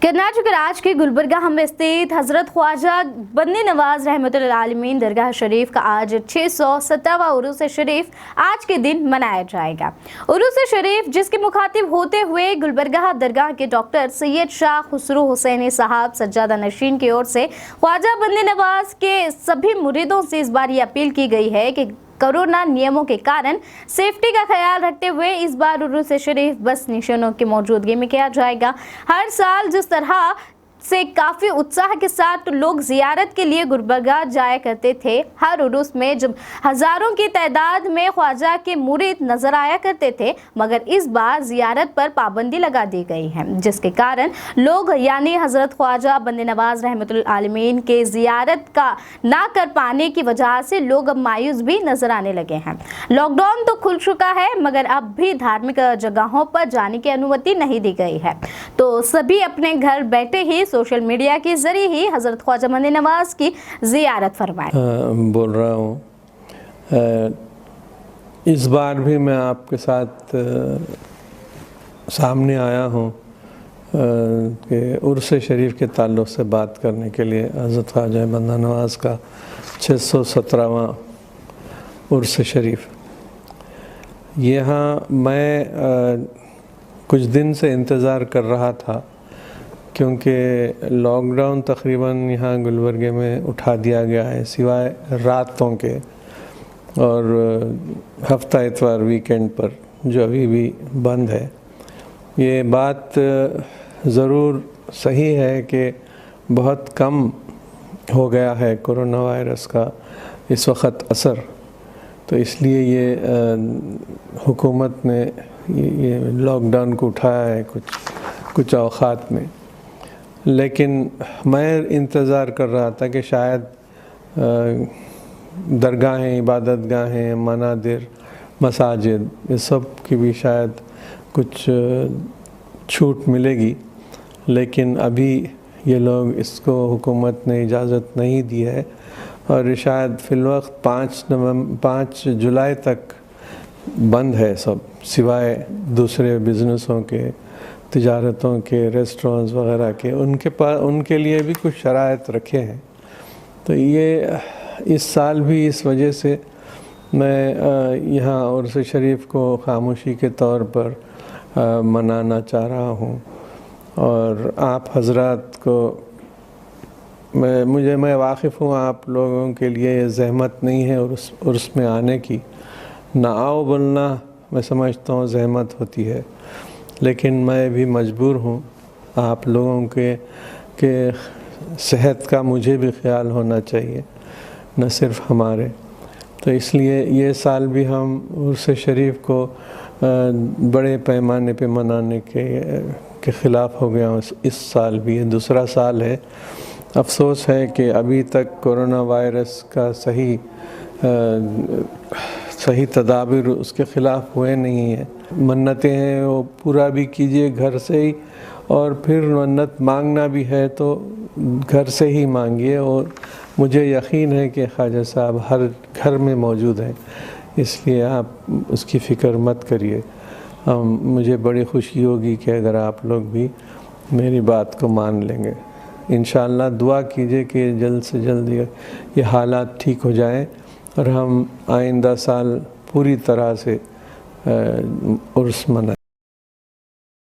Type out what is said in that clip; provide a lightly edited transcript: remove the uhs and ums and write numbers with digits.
कर्नाटक राज्य के गुलबर्गा में स्थित हजरत ख्वाजा बंदे नवाज रहमतुल्लाह आलमीन दरगाह शरीफ का आज 617वां उरूस शरीफ आज के दिन मनाया जाएगा। उरूस शरीफ जिसके मुखातिब होते हुए गुलबर्गा दरगाह के डॉक्टर सैयद शाह खुसरो हुसैनी साहब सज्जादा नशीन की ओर से ख्वाजा बंदे नवाज के सभी मुरीदों से इस बार ये अपील की गई है कि कोरोना नियमों के कारण सेफ्टी का ख्याल रखते हुए इस बार उरूस शरीफ बस निशानों की मौजूदगी में किया जाएगा। हर साल जिस तरह से काफ़ी उत्साह के साथ लोग ज़ियारत के लिए गुलबर्गा जाया करते थे, हर उरूस में जब हज़ारों की तादाद में ख्वाजा के मुरीद नज़र आया करते थे, मगर इस बार ज़ियारत पर पाबंदी लगा दी गई है, जिसके कारण लोग यानी हज़रत ख्वाजा बंदे नवाज रहमतुल्लाह आलमीन के ज़ियारत का ना कर पाने की वजह से लोग अब मायूस भी नज़र आने लगे हैं। लॉकडाउन तो खुल चुका है, मगर अब भी धार्मिक जगहों पर जाने की अनुमति नहीं दी गई है, तो सभी अपने घर बैठे ही सोशल मीडिया के जरिए ही हज़रत ख्वाजा बंदे नवाज की ज़ियारत फरमाएं। बोल रहा हूँ, इस बार भी मैं आपके साथ सामने आया हूँ कि उर्स शरीफ के ताल्लुक़ से बात करने के लिए। हज़रत ख्वाजा बंदा नवाज का 617वां उर्स शरीफ। यहाँ मैं कुछ दिन से इंतज़ार कर रहा था, क्योंकि लॉकडाउन तकरीबन यहाँ गुलबर्गे में उठा दिया गया है सिवाय रातों के, और हफ्ता इतवार वीकेंड पर जो अभी भी बंद है। ये बात ज़रूर सही है कि बहुत कम हो गया है कोरोना वायरस का इस वक्त असर, तो इसलिए ये हुकूमत ने ये लॉकडाउन को उठाया है कुछ औक़ात में। लेकिन मैं इंतज़ार कर रहा था कि शायद दरगाहें, इबादत गाहें, मनादिर, मसाजिद, ये सब की भी शायद कुछ छूट मिलेगी, लेकिन अभी ये लोग इसको हुकूमत ने इजाज़त नहीं दी है, और शायद फ़िलवक्त 5 जुलाई तक बंद है सब, सिवाय दूसरे बिज़नेसों के, तिजारतों के, रेस्टोरेंट्स वगैरह के, उनके लिए भी कुछ शराइत रखे हैं। तो ये इस साल भी इस वजह से मैं यहाँ उर्स शरीफ को खामोशी के तौर पर मनाना चाह रहा हूँ, और आप हजरात को मैं वाकिफ़ हूँ आप लोगों के लिए ये ज़हमत नहीं है उर्स में आने की। ना आओ बोलना मैं समझता हूँ ज़हमत होती है, लेकिन मैं भी मजबूर हूँ। आप लोगों के सेहत का मुझे भी ख्याल होना चाहिए, न सिर्फ हमारे। तो इसलिए ये साल भी हम उर्स शरीफ को बड़े पैमाने पे मनाने के ख़िलाफ़ हो गया हूँ। इस साल भी ये दूसरा साल है। अफसोस है कि अभी तक कोरोना वायरस का सही तदाबीर उसके ख़िलाफ़ हुए नहीं है। मन्नतें हैं वो पूरा भी कीजिए घर से ही, और फिर मन्नत मांगना भी है तो घर से ही मांगिए, और मुझे यकीन है कि ख्वाजा साहब हर घर में मौजूद हैं, इसलिए आप उसकी फ़िक्र मत करिए। मुझे बड़ी खुशी होगी कि अगर आप लोग भी मेरी बात को मान लेंगे। इंशाअल्लाह दुआ कीजिए कि जल्द से जल्द ये हालात ठीक हो जाएं, और हम आइंदा साल पूरी तरह से उर्स मनाएं।